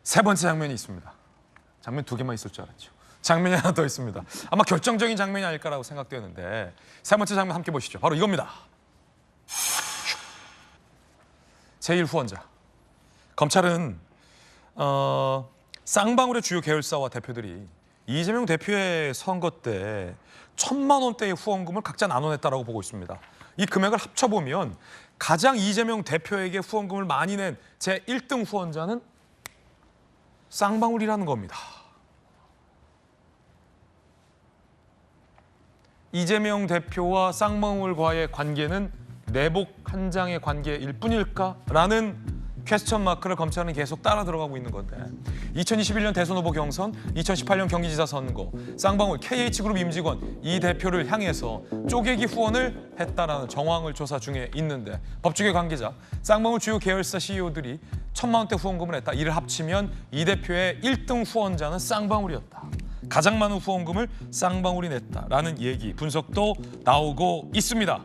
세 번째 장면이 있습니다. 장면 두 개만 있을 줄 알았죠. 장면이 하나 더 있습니다. 아마 결정적인 장면이 아닐까라고 생각되는데 세 번째 장면 함께 보시죠. 바로 이겁니다. 제1후원자. 검찰은 쌍방울의 주요 계열사와 대표들이 이재명 대표의 선거 때 1,000만 원대의 후원금을 각자 나눠냈다라고 보고 있습니다. 이 금액을 합쳐보면 가장 이재명 대표에게 후원금을 많이 낸 제1등 후원자는 쌍방울이라는 겁니다. 이재명 대표와 쌍방울과의 관계는 내복 한 장의 관계일 뿐일까라는 퀘스천 마크를 검찰은 계속 따라 들어가고 있는 건데 2021년 대선 후보 경선, 2018년 경기지사 선거, 쌍방울 KH그룹 임직원 이 대표를 향해서 쪼개기 후원을 했다라는 정황을 조사 중에 있는데 법조계 관계자, 쌍방울 주요 계열사 CEO들이 1,000만 원대 후원금을 했다. 이를 합치면 이 대표의 1등 후원자는 쌍방울이었다. 가장 많은 후원금을 쌍방울이 냈다라는 얘기, 분석도 나오고 있습니다.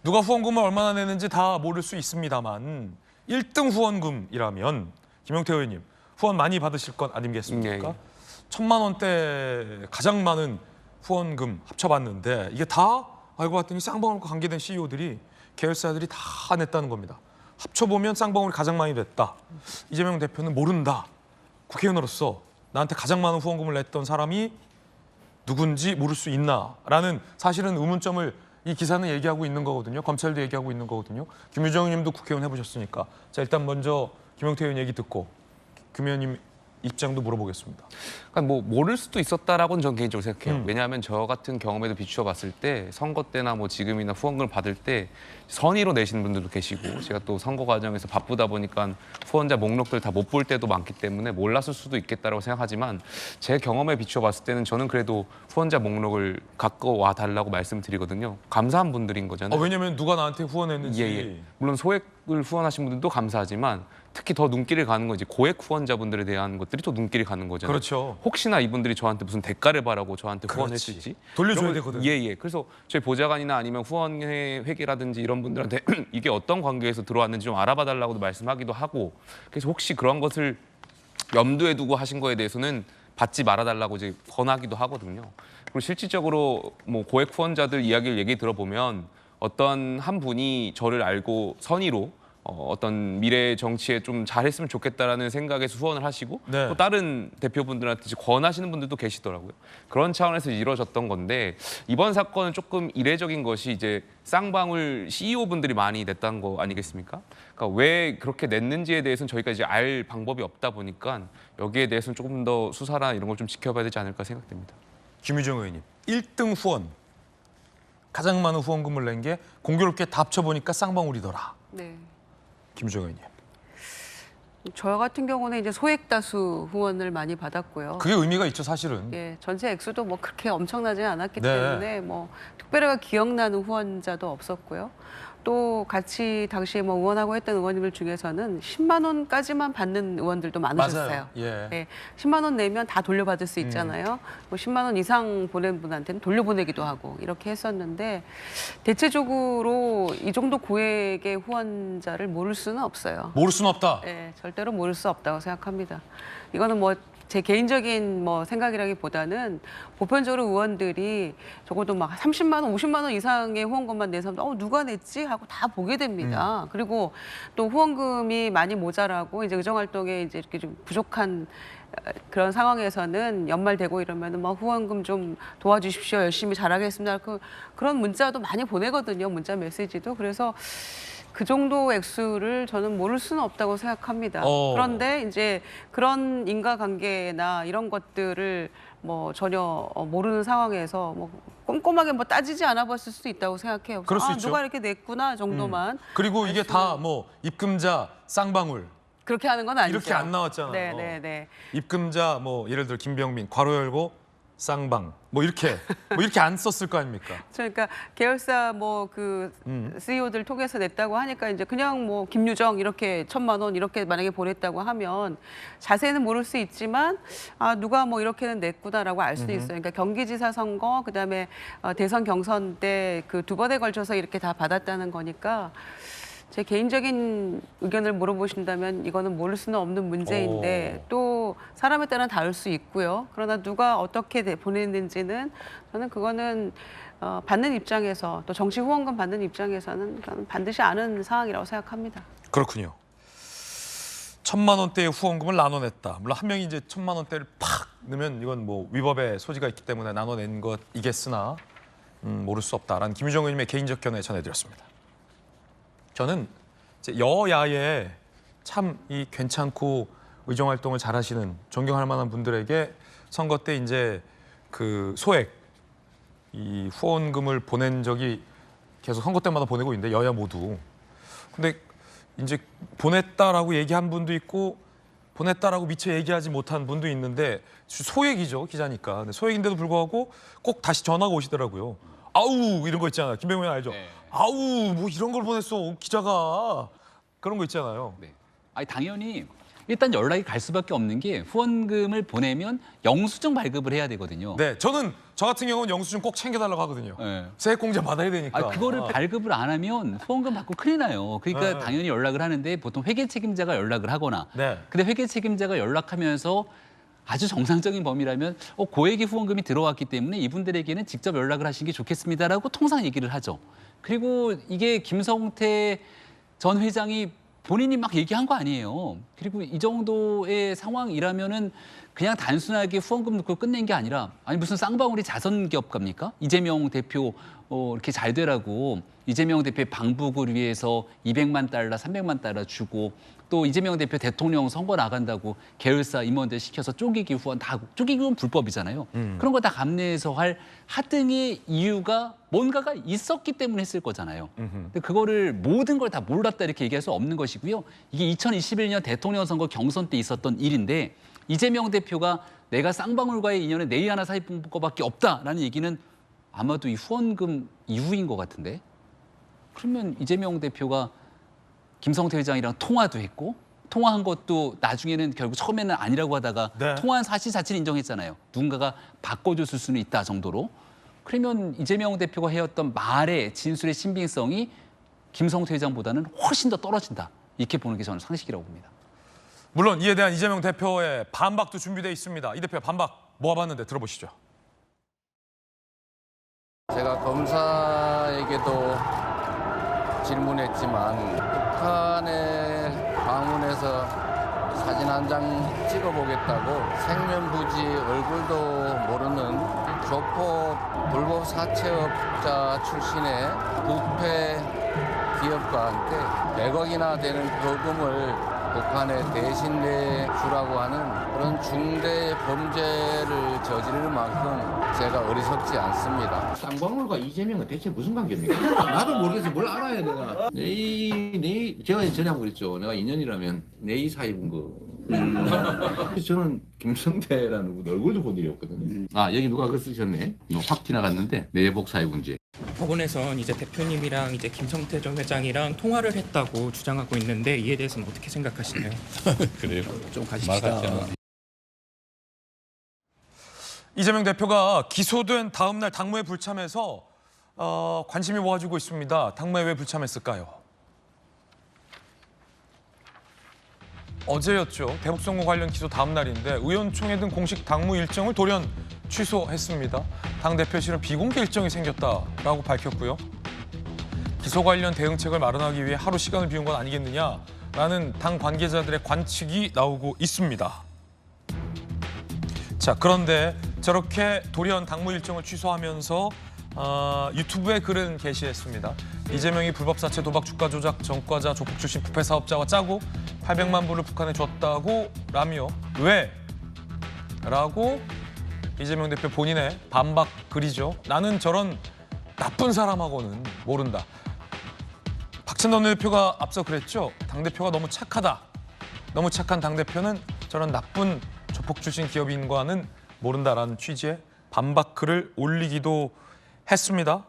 누가 후원금을 얼마나 내는지 다 모를 수 있습니다만 1등 후원금이라면 김용태 의원님 후원 많이 받으실 것 아니겠습니까? 네. 1,000만 원대 가장 많은 후원금 합쳐봤는데 이게 다 알고 봤더니 쌍방울과 관계된 CEO들이 계열사들이 다 냈다는 겁니다. 합쳐보면 쌍방울이 가장 많이 냈다. 이재명 대표는 모른다. 국회의원으로서 나한테 가장 많은 후원금을 냈던 사람이 누군지 모를 수 있나라는 사실은 의문점을 이 기사는 얘기하고 있는 거거든요. 검찰도 얘기하고 있는 거거든요. 김유정 의원님도 국회의원 해보셨으니까. 자, 일단 먼저 김용태 의원 얘기 듣고 김 의원님 입장도 물어보겠습니다. 그러니까 뭐 모를 수도 있었다라고는 저는 개인적으로 생각해요. 왜냐하면 저 같은 경험에도 비추어 봤을 때 선거 때나 뭐 지금이나 후원금을 받을 때 선의로 내시는 분들도 계시고 제가 또 선거 과정에서 바쁘다 보니까 후원자 목록들 다 못 볼 때도 많기 때문에 몰랐을 수도 있겠다라고 생각하지만 제 경험에 비추어 봤을 때는 저는 그래도 후원자 목록을 갖고 와 달라고 말씀드리거든요. 감사한 분들인 거잖아요. 왜냐면 누가 나한테 후원했는지. 예. 물론 소액을 후원하신 분들도 감사하지만 특히 더 눈길을 가는 건 이제 고액 후원자분들에 대한 것들이 또 눈길이 가는 거잖아요. 그렇죠. 혹시나 이분들이 저한테 무슨 대가를 바라고 저한테 후원했을지 돌려줘야 이런 걸- 되거든. 예. 그래서 저희 보좌관이나 아니면 후원회 회계라든지 이런 분들한테 이게 어떤 관계에서 들어왔는지 좀 알아봐 달라고도 말씀하기도 하고 그래서 혹시 그런 것을 염두에 두고 하신 거에 대해서는 받지 말아달라고 이제 권하기도 하거든요. 그리고 실질적으로 뭐 고액 후원자들 이야기를 얘기 들어보면 어떤 한 분이 저를 알고 선의로 어떤 미래 정치에 좀 잘했으면 좋겠다라는 생각에서 후원을 하시고 네. 또 다른 대표분들한테 이제 권하시는 분들도 계시더라고요. 그런 차원에서 이루어졌던 건데 이번 사건은 조금 이례적인 것이 이제 쌍방울 CEO분들이 많이 냈다는 거 아니겠습니까? 그러니까 왜 그렇게 냈는지에 대해서는 저희가 이제 알 방법이 없다 보니까 여기에 대해서는 조금 더 수사나 이런 걸 좀 지켜봐야 되지 않을까 생각됩니다. 김유정 의원님 1등 후원 가장 많은 후원금을 낸 게 공교롭게 다 합쳐보니까 쌍방울이더라. 네. 김유정 의원님. 저 같은 경우는 이제 소액 다수 후원을 많이 받았고요. 그게 의미가 있죠 사실은. 예, 전체 액수도 뭐 그렇게 엄청나지 않았기 네. 때문에 뭐 특별하게 기억나는 후원자도 없었고요. 또 같이 당시에 뭐 의원하고 했던 의원님들 중에서는 10만 원까지만 받는 의원들도 많으셨어요. 맞아요. 예. 예, 10만 원 내면 다 돌려받을 수 있잖아요. 뭐 10만 원 이상 보낸 분한테는 돌려보내기도 하고 이렇게 했었는데 대체적으로 이 정도 고액의 후원자를 모를 수는 없어요. 모를 수는 없다. 예, 절대로 모를 수 없다고 생각합니다. 이거는 뭐 제 개인적인 뭐 생각이라기보다는 보편적으로 의원들이 적어도 막 30만 원, 50만 원 이상의 후원금만 내서 누가 냈지 하고 다 보게 됩니다. 그리고 또 후원금이 많이 모자라고 이제 의정 활동에 이제 이렇게 좀 부족한 그런 상황에서는 연말 되고 이러면은 뭐 후원금 좀 도와주십시오. 열심히 잘하겠습니다. 그런 문자도 많이 보내거든요. 문자 메시지도. 그래서 그 정도 액수를 저는 모를 수는 없다고 생각합니다. 그런데 이제 그런 인과관계나 이런 것들을 뭐 전혀 모르는 상황에서 뭐 꼼꼼하게 뭐 따지지 않아 봤을 수도 있다고 생각해요. 그럴 수 있죠. 누가 이렇게 냈구나 정도만. 그리고 이게 다 뭐 입금자 쌍방울 그렇게 하는 건 아니죠. 이렇게 안 나왔잖아요. 네. 입금자 뭐 예를 들어 김병민 괄호 열고 쌍방 뭐 이렇게 안 썼을 거 아닙니까? 그러니까 계열사 뭐 그 CEO들 통해서 냈다고 하니까 이제 그냥 뭐 김유정 이렇게 1,000만 원 이렇게 만약에 보냈다고 하면 자세는 모를 수 있지만 누가 뭐 이렇게는 냈구나라고 알 수도 있어요. 그러니까 경기지사 선거 그다음에 대선 경선 때 그 두 번에 걸쳐서 이렇게 다 받았다는 거니까 제 개인적인 의견을 물어보신다면 이거는 모를 수는 없는 문제인데 또 사람에 따라 다를 수 있고요. 그러나 누가 어떻게 보냈는지는 저는 그거는 받는 입장에서 또 정치 후원금 받는 입장에서는 저는 반드시 아는 사항이라고 생각합니다. 그렇군요. 1,000만 원대의 후원금을 나눠냈다. 물론 한 명이 이제 1,000만 원대를 팍 넣으면 이건 뭐 위법의 소지가 있기 때문에 나눠낸 것이겠으나 모를 수 없다라는 김유정 의원님의 개인적 견해 전해드렸습니다. 저는 이제 여야에 참 이 괜찮고 의정 활동을 잘하시는 존경할 만한 분들에게 선거 때 이제 그 소액 이 후원금을 보낸 적이 계속 선거 때마다 보내고 있는데 여야 모두. 근데 이제 보냈다라고 얘기한 분도 있고 보냈다라고 미처 얘기하지 못한 분도 있는데 소액이죠, 기자니까. 근데 소액인데도 불구하고 꼭 다시 전화가 오시더라고요. 아우 이런 거 있잖아요. 김병호 의원 알죠? 네. 아우 뭐 이런 걸 보냈어 기자가. 그런 거 있잖아요. 네. 아니 당연히 일단 연락이 갈 수밖에 없는 게 후원금을 보내면 영수증 발급을 해야 되거든요. 네, 저는 저 같은 경우는 영수증 꼭 챙겨달라고 하거든요. 네. 세액공제 받아야 되니까. 아, 그거를 발급을 안 하면 후원금 받고 큰일 나요. 그러니까 네. 당연히 연락을 하는데 보통 회계 책임자가 연락을 하거나 네. 근데 회계 책임자가 연락하면서 아주 정상적인 범위라면 고액의 후원금이 들어왔기 때문에 이분들에게는 직접 연락을 하시는 게 좋겠습니다라고 통상 얘기를 하죠. 그리고 이게 김성태 전 회장이 본인이 막 얘기한 거 아니에요. 그리고 이 정도의 상황이라면은 그냥 단순하게 후원금 넣고 끝낸 게 아니라 아니 무슨 쌍방울이 자선 기업가입니까? 이재명 대표 이렇게 잘 되라고 이재명 대표의 방북을 위해서 200만 달러, 300만 달러 주고 또 이재명 대표 대통령 선거 나간다고 계열사 임원들 시켜서 쪼개기 후원 다 하고 쪼개기 후원 불법이잖아요. 그런 거 다 감내해서 할 하등의 이유가 뭔가가 있었기 때문에 했을 거잖아요. 근데 그거를 모든 걸 다 몰랐다 이렇게 얘기할 수 없는 것이고요. 이게 2021년 대통령 선거 경선 때 있었던 일인데 이재명 대표가 내가 쌍방울과의 인연은 내일 하나 사입 거밖에 없다라는 얘기는 아마도 이 후원금 이후인 것 같은데 그러면 이재명 대표가 김성태 회장이랑 통화도 했고 통화한 것도 나중에는 결국 처음에는 아니라고 하다가 네. 통화한 사실 자체를 인정했잖아요. 누군가가 바꿔줬을 수는 있다 정도로. 그러면 이재명 대표가 해왔던 말의 진술의 신빙성이 김성태 회장보다는 훨씬 더 떨어진다. 이렇게 보는 게 저는 상식이라고 봅니다. 물론 이에 대한 이재명 대표의 반박도 준비되어 있습니다. 이 대표의 반박 모아봤는데 들어보시죠. 제가 검사에게도 질문했지만 북한에 방문해서 사진 한 장 찍어보겠다고 생면부지 얼굴도 모르는 조폭 불법 사채업자 출신의 부패 기업과 함께 100억이나 되는 거금을 북한에 대신 내주라고 하는 그런 중대 범죄를 저지를 만큼 제가 어리석지 않습니다. 쌍방울과 이재명은 대체 무슨 관계입니까? 나도 모르겠어. 뭘 알아야 내가. 제가 전에 그랬죠. 내가 인연이라면 내이 사입은 거. 저는 김성태라는 분 얼굴도 본 일이 없거든요. 아, 여기 누가 그 쓰셨네. 확 지나갔는데 내복 사입은지. 법원에선 이제 대표님이랑 이제 김성태 전 회장이랑 통화를 했다고 주장하고 있는데 이에 대해서는 어떻게 생각하시나요? 그래요. 좀 가십시다. 이재명 대표가 기소된 다음 날 당무에 불참해서 관심이 모아지고 있습니다. 당무에 왜 불참했을까요? 어제였죠. 대북선거 관련 기소 다음 날인데 의원총회 등 공식 당무 일정을 돌연 취소했습니다. 당대표실은 비공개 일정이 생겼다라고 밝혔고요. 기소 관련 대응책을 마련하기 위해 하루 시간을 비운 건 아니겠느냐라는 당 관계자들의 관측이 나오고 있습니다. 자, 그런데 저렇게 돌연 당무 일정을 취소하면서 유튜브에 글은 게시했습니다. 이재명이 불법 사채 도박 주가 조작 전과자 조폭 출신 부패 사업자와 짜고 800만 불을 북한에 줬다고 라며 왜? 라고 이재명 대표 본인의 반박 글이죠. 나는 저런 나쁜 사람하고는 모른다. 박찬원 대표가 앞서 그랬죠. 당대표가 너무 착하다. 너무 착한 당대표는 저런 나쁜 조폭 출신 기업인과는 모른다라는 취지의 반박 글을 올리기도 했습니다.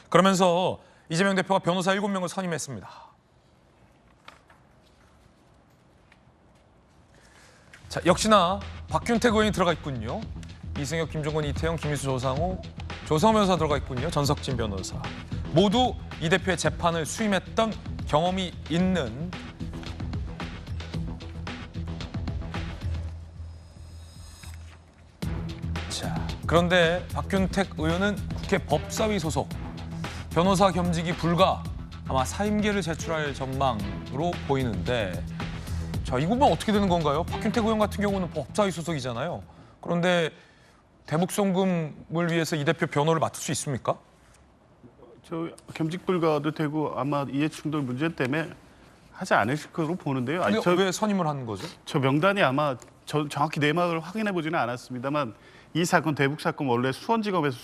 그러면서 이재명 대표가 변호사 7명을 선임했습니다. 자, 역시나 박균택 의원이 들어가 있군요. 이승엽, 김종건, 이태영, 김희수, 조상호 변호사 들어가 있군요. 전석진 변호사. 모두 이 대표의 재판을 수임했던 경험이 있는 자, 그런데 박균택 의원은 국회 법사위 소속, 변호사 겸직이 불가, 아마 사임계를 제출할 전망으로 보이는데 자, 이 부분 어떻게 되는 건가요? 박균택 의원 같은 경우는 법사위 소속이잖아요. 그런데 대북 송금을 위해서 이 대표 변호를 맡을 수 있습니까? 저 겸직 불가도 되고 아마 이해충돌 문제 때문에 하지 않으실 거로 보는데요. 아니, 근데 왜 선임을 하는 거죠? 저 명단이 아마 정확히 내막을 확인해 보지는 않았습니다만 이 사건 대북 사건 원래 수원지검에서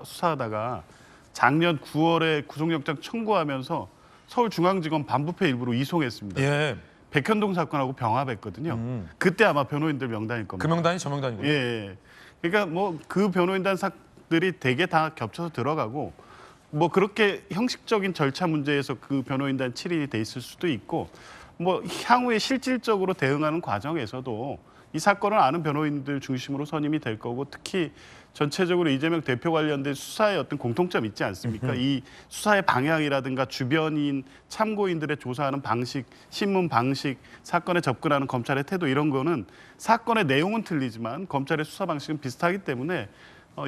수사하다가 작년 9월에 구속영장 청구하면서 서울중앙지검 반부패 일부로 이송했습니다. 예, 백현동 사건하고 병합했거든요. 그때 아마 변호인들 명단일 겁니다. 그 명단이 저 명단이군요. 예. 그러니까 뭐 그 변호인단들이 대개 다 겹쳐서 들어가고 뭐 그렇게 형식적인 절차 문제에서 그 변호인단 7인이 돼 있을 수도 있고 뭐 향후에 실질적으로 대응하는 과정에서도 이 사건을 아는 변호인들 중심으로 선임이 될 거고 특히 전체적으로 이재명 대표 관련된 수사에 어떤 공통점이 있지 않습니까? 이 수사의 방향이라든가 주변인 참고인들의 조사하는 방식, 신문 방식, 사건에 접근하는 검찰의 태도 이런 거는 사건의 내용은 틀리지만 검찰의 수사 방식은 비슷하기 때문에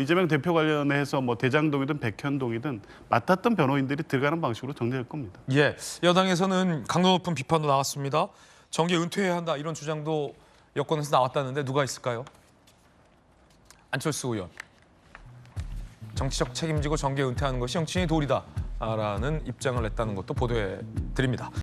이재명 대표 관련해서 뭐 대장동이든 백현동이든 맡았던 변호인들이 들어가는 방식으로 정리될 겁니다. 예, 여당에서는 강도 높은 비판도 나왔습니다. 정계 은퇴해야 한다 이런 주장도 여권에서 나왔다는데 누가 있을까요? 안철수 의원. 정치적 책임지고 정계 은퇴하는 것이 정치인의 도리다라는 입장을 냈다는 것도 보도해 드립니다.